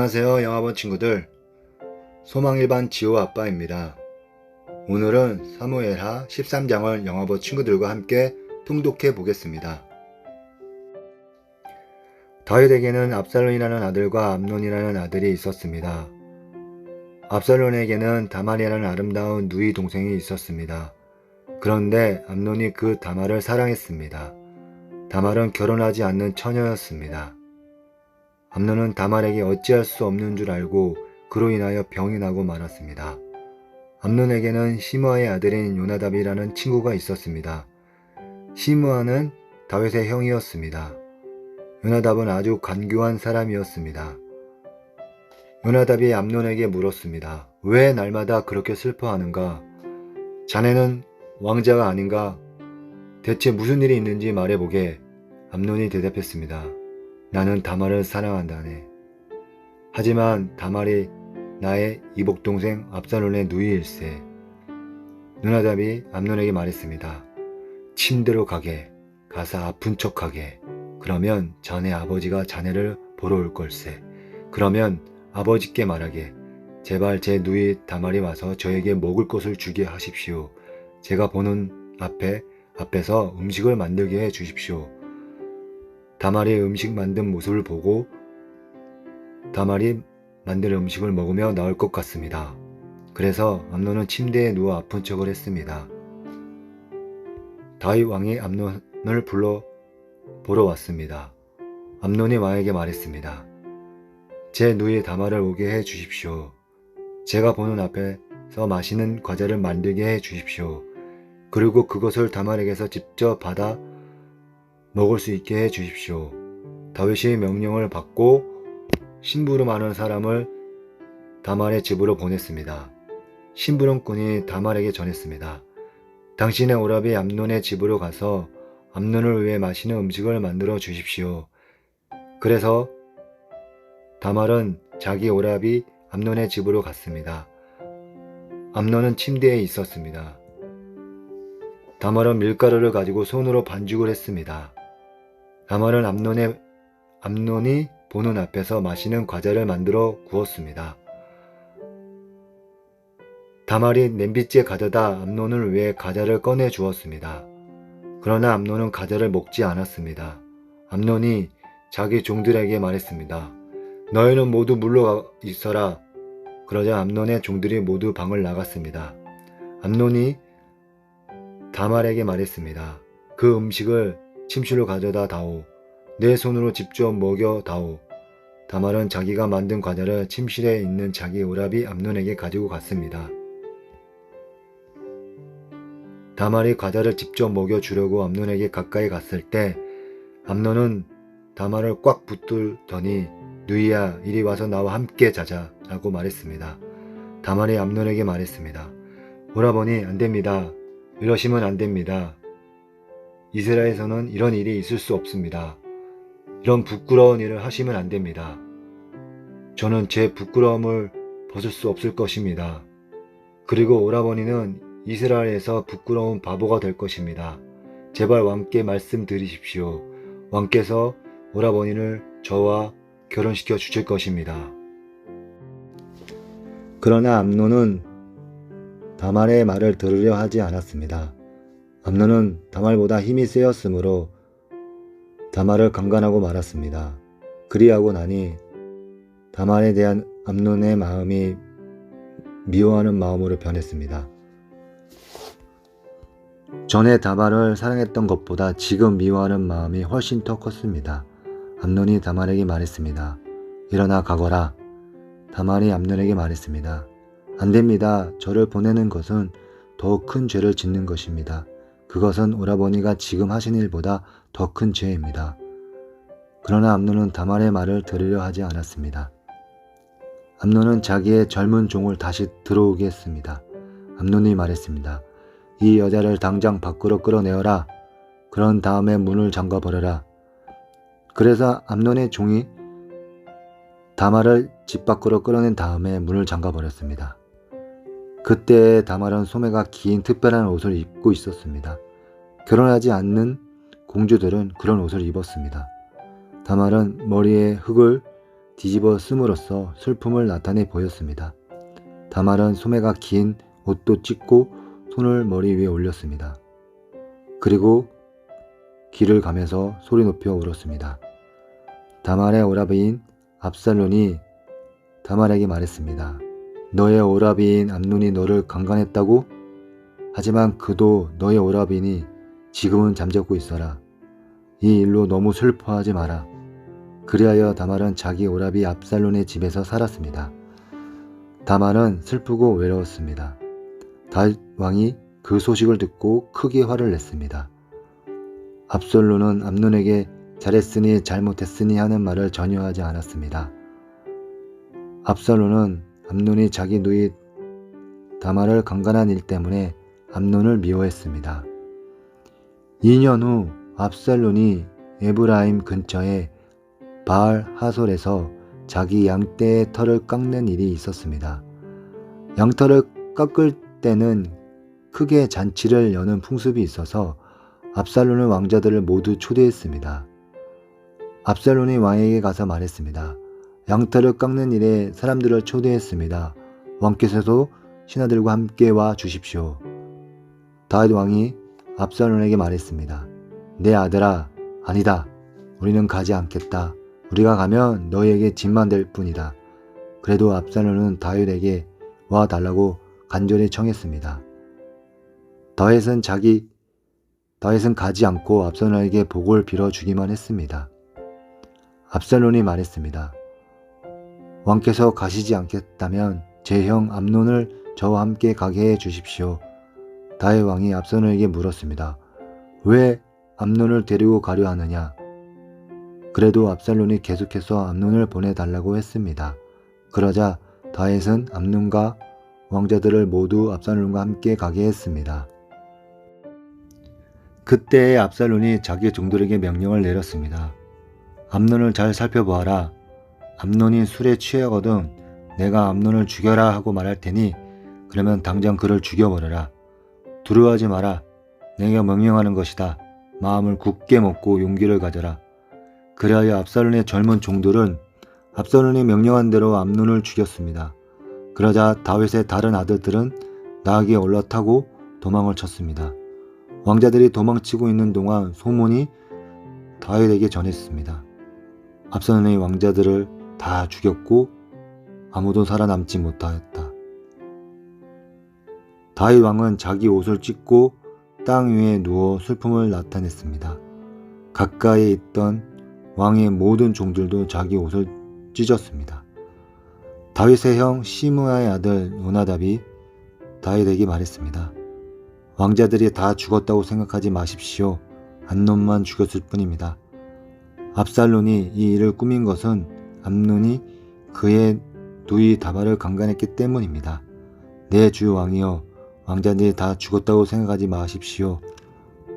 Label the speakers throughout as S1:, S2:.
S1: 안녕하세요, 영화본 친구들. 소망일반 지호 아빠입니다. 오늘은 사무엘하 13장을 영화본 친구들과 함께 통독해 보겠습니다. 다윗에게는 압살론이라는 아들과 암논이라는 아들이 있었습니다. 압살론에게는 다말이라는 아름다운 누이 동생이 있었습니다. 그런데 암논이 그 다말을 사랑했습니다. 다말은 결혼하지 않는 처녀였습니다. 암논은 다말에게 어찌할 수 없는 줄 알고 그로 인하여 병이 나고 말았습니다. 암논에게는 시므아의 아들인 요나답이라는 친구가 있었습니다. 시므아는 다윗의 형이었습니다. 요나답은 아주 간교한 사람이었습니다. 요나답이 암논에게 물었습니다. 왜 날마다 그렇게 슬퍼하는가? 자네는 왕자가 아닌가? 대체 무슨 일이 있는지 말해보게. 암논이 대답했습니다. 나는 다말을 사랑한다네. 하지만 다말이 나의 이복동생 압살론의 누이일세. 요나답이 암논에게 말했습니다. 침대로 가서 아픈 척하게. 그러면 자네 아버지가 자네를 보러 올 걸세. 그러면 아버지께 말하게. 제발 제 누이 다말이 와서 저에게 먹을 것을 주게 하십시오. 제가 보는 앞에서 음식을 만들게 해 주십시오. 다말이 음식 만든 모습을 보고 다말이 만든 음식을 먹으며 나올 것 같습니다. 그래서 암논은 침대에 누워 아픈 척을 했습니다. 다윗 왕이 암논을 보러 왔습니다. 암논이 왕에게 말했습니다. 제 누이 다말을 오게 해 주십시오. 제가 보는 앞에서 맛있는 과자를 만들게 해 주십시오. 그리고 그것을 다말에게서 직접 받아 먹을 수 있게 해 주십시오. 다윗이 명령을 받고 심부름하는 사람을 다말의 집으로 보냈습니다. 심부름꾼이 다말에게 전했습니다. 당신의 오라비 암논의 집으로 가서 암논을 위해 맛있는 음식을 만들어 주십시오. 그래서 다말은 자기 오라비 암논의 집으로 갔습니다. 암논은 침대에 있었습니다. 다말은 밀가루를 가지고 손으로 반죽을 했습니다. 다말은 암논이 보는 앞에서 맛있는 과자를 만들어 구웠습니다. 다말이 냄비째 가져다 암논을 위해 과자를 꺼내 주었습니다. 그러나 암논은 과자를 먹지 않았습니다. 암논이 자기 종들에게 말했습니다. 너희는 모두 물러가 있어라. 그러자 암논의 종들이 모두 방을 나갔습니다. 암논이 다말에게 말했습니다. 그 음식을 침실로 가져다 다오. 내 손으로 직접 먹여 다오. 다말은 자기가 만든 과자를 침실에 있는 자기 오라비 암논에게 가지고 갔습니다. 다말이 과자를 직접 먹여주려고 암논에게 가까이 갔을 때 암논은 다말을 꽉 붙들더니 누이야 이리 와서 나와 함께 자자 라고 말했습니다. 다말이 암논에게 말했습니다. 오라버니 안됩니다. 이러시면 안됩니다. 이스라엘에서는 이런 일이 있을 수 없습니다. 이런 부끄러운 일을 하시면 안됩니다. 저는 제 부끄러움을 벗을 수 없을 것입니다. 그리고 오라버니는 이스라엘에서 부끄러운 바보가 될 것입니다. 제발 왕께 말씀드리십시오. 왕께서 오라버니를 저와 결혼시켜 주실 것입니다. 그러나 암논은 다말의 말을 들으려 하지 않았습니다. 암논은 다말보다 힘이 세었으므로 다말을 강간하고 말았습니다. 그리하고 나니 다말에 대한 암논의 마음이 미워하는 마음으로 변했습니다. 전에 다말을 사랑했던 것보다 지금 미워하는 마음이 훨씬 더 컸습니다. 암논이 다말에게 말했습니다. 일어나 가거라. 다말이 암논에게 말했습니다. 안됩니다. 저를 보내는 것은 더욱 큰 죄를 짓는 것입니다. 그것은 오라버니가 지금 하신 일보다 더 큰 죄입니다. 그러나 암논은 다말의 말을 들으려 하지 않았습니다. 암논은 자기의 젊은 종을 다시 들어오게 했습니다. 암논이 말했습니다. 이 여자를 당장 밖으로 끌어내어라. 그런 다음에 문을 잠가버려라. 그래서 암논의 종이 다말을 집 밖으로 끌어낸 다음에 문을 잠가버렸습니다. 그때 다말은 소매가 긴 특별한 옷을 입고 있었습니다. 결혼하지 않는 공주들은 그런 옷을 입었습니다. 다말은 머리에 흙을 뒤집어 쓴으로써 슬픔을 나타내 보였습니다. 다말은 소매가 긴 옷도 찢고 손을 머리 위에 올렸습니다. 그리고 귀를 가면서 소리 높여 울었습니다. 다말의 오라비인 압살론이 다말에게 말했습니다. 너의 오라비인 암논이 너를 강간했다고? 하지만 그도 너의 오라비니 지금은 잠자고 있어라. 이 일로 너무 슬퍼하지 마라. 그리하여 다말은 자기 오라비 압살론의 집에서 살았습니다. 다말은 슬프고 외로웠습니다. 다윗 왕이 그 소식을 듣고 크게 화를 냈습니다. 압살론은 암논에게 잘했으니 잘못했으니 하는 말을 전혀 하지 않았습니다. 압살론은 암논이 자기 누이 다말을 강간한 일 때문에 암논을 미워했습니다. 2년 후 압살론이 에브라임 근처의 바알 하솔에서 자기 양떼의 털을 깎는 일이 있었습니다. 양털을 깎을 때는 크게 잔치를 여는 풍습이 있어서 압살론은 왕자들을 모두 초대했습니다. 압살론이 왕에게 가서 말했습니다. 양털을 깎는 일에 사람들을 초대했습니다. 왕께서도 신하들과 함께 와 주십시오. 다윗 왕이 압살론에게 말했습니다. 내 아들아, 아니다. 우리는 가지 않겠다. 우리가 가면 너희에게 짐만 될 뿐이다. 그래도 압살론은 다윗에게 와 달라고 간절히 청했습니다. 다윗은 가지 않고 압살론에게 복을 빌어주기만 했습니다. 압살론이 말했습니다. 왕께서 가시지 않겠다면 제 형 암논을 저와 함께 가게 해 주십시오. 다윗 왕이 압살론에게 물었습니다. 왜 암논을 데리고 가려 하느냐? 그래도 압살론이 계속해서 암논을 보내달라고 했습니다. 그러자 다윗은 암논과 왕자들을 모두 압살론과 함께 가게 했습니다. 그때 압살론이 자기 종들에게 명령을 내렸습니다. 암논을 잘 살펴보아라. 암논이 술에 취하거든 내가 암논을 죽여라 하고 말할 테니 그러면 당장 그를 죽여버려라. 두려워하지 마라. 내가 명령하는 것이다. 마음을 굳게 먹고 용기를 가져라. 그리하여 압살론의 젊은 종들은 압살론이 명령한 대로 암논을 죽였습니다. 그러자 다윗의 다른 아들들은 나귀에 올라타고 도망을 쳤습니다. 왕자들이 도망치고 있는 동안 소문이 다윗에게 전했습니다. 압살론의 왕자들을 다 죽였고 아무도 살아남지 못하였다. 다윗 왕은 자기 옷을 찢고 땅 위에 누워 슬픔을 나타냈습니다. 가까이에 있던 왕의 모든 종들도 자기 옷을 찢었습니다. 다윗의 형 시므아의 아들 요나답이 다윗에게 말했습니다. 왕자들이 다 죽었다고 생각하지 마십시오. 암논만 죽였을 뿐입니다. 압살론이 이 일을 꾸민 것은 암논이 그의 누이 다말을 강간했기 때문입니다. 내 주 왕이여, 왕자들이 다 죽었다고 생각하지 마십시오.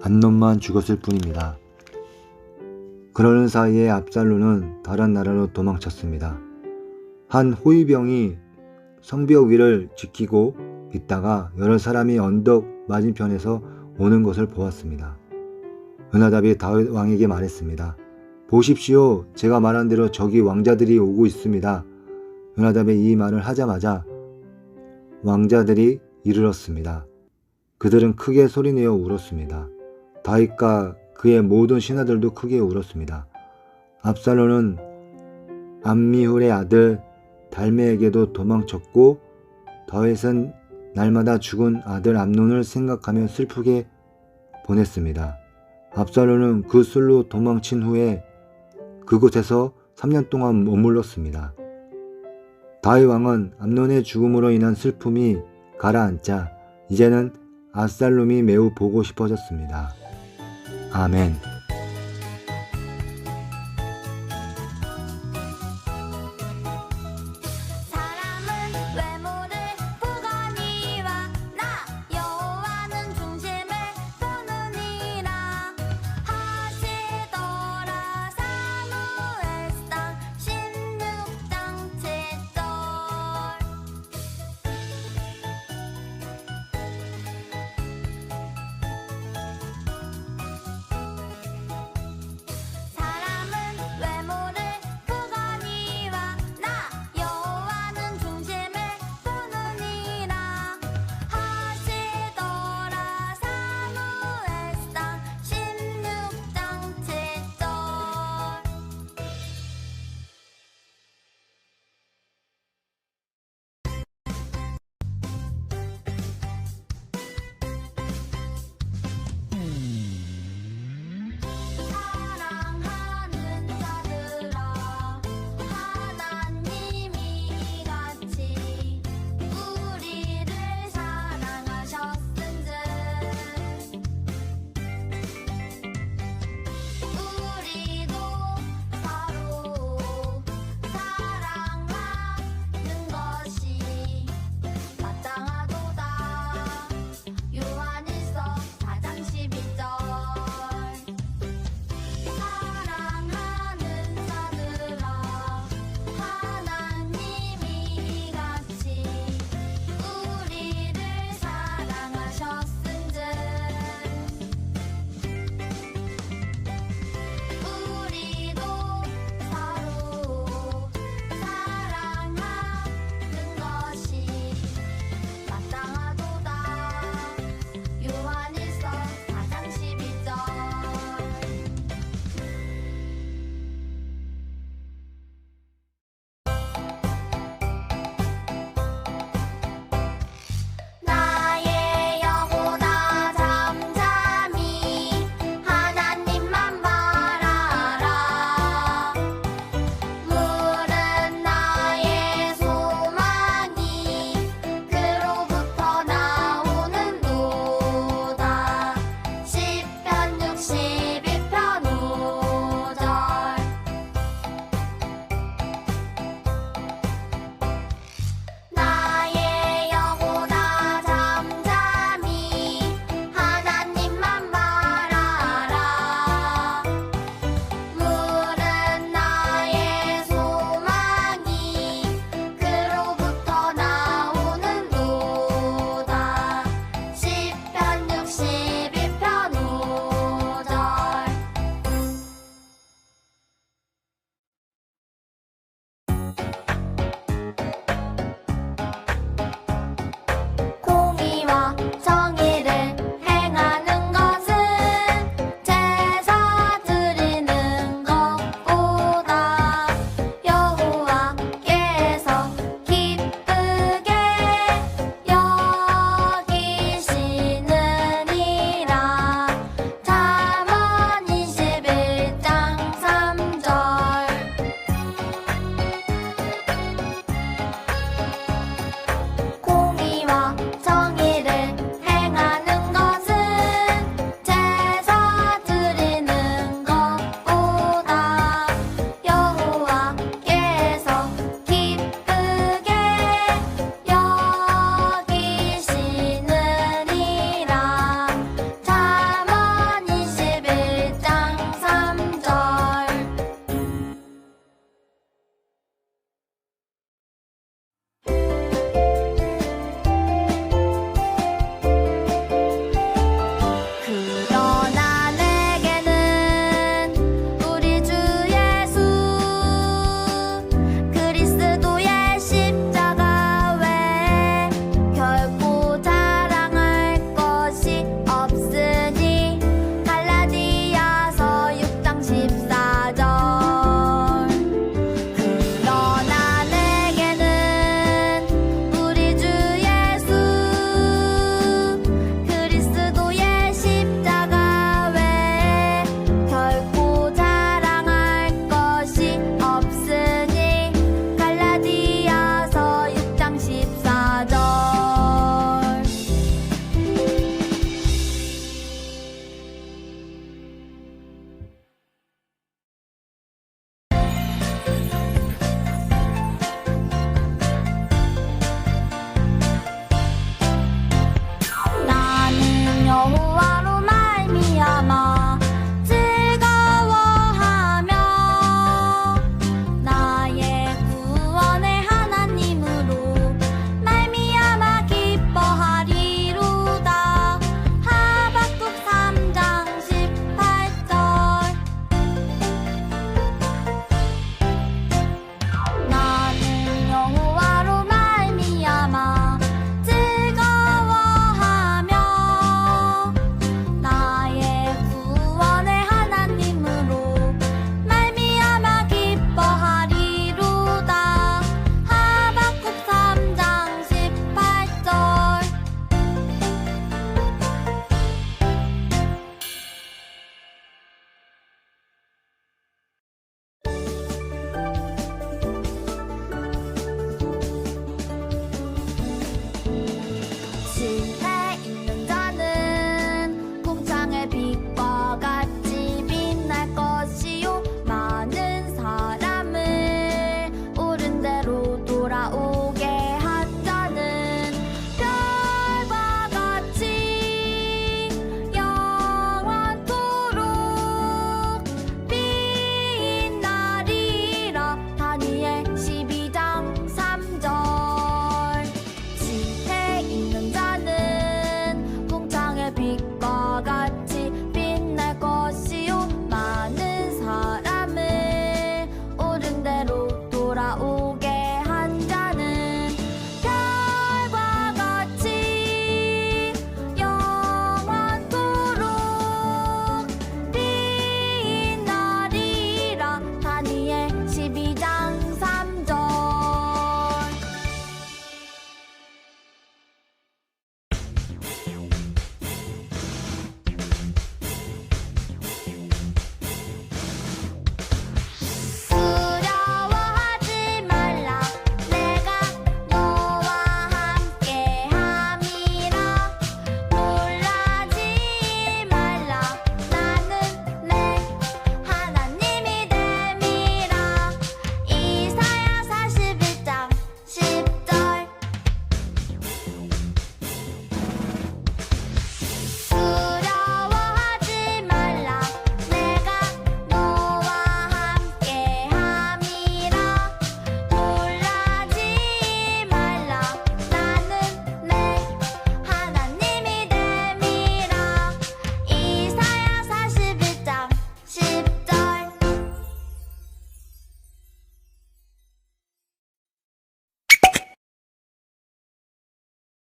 S1: 암논만 죽었을 뿐입니다. 그러는 사이에 압살론은 다른 나라로 도망쳤습니다. 한 호위병이 성벽 위를 지키고 있다가 여러 사람이 언덕 맞은편에서 오는 것을 보았습니다. 요나답이 다윗 왕에게 말했습니다. 보십시오. 제가 말한 대로 저기 왕자들이 오고 있습니다. 요나답이 이 말을 하자마자 왕자들이 이르렀습니다. 그들은 크게 소리내어 울었습니다. 다윗과 그의 모든 신하들도 크게 울었습니다. 압살론은 암미훌의 아들 달메에게도 도망쳤고 다윗은 날마다 죽은 아들 암논을 생각하며 슬프게 보냈습니다. 압살론은 그 술로 도망친 후에 그곳에서 3년 동안 머물렀습니다. 다윗 왕은 암논의 죽음으로 인한 슬픔이 가라앉자 이제는 압살롬이 매우 보고 싶어졌습니다. 아멘.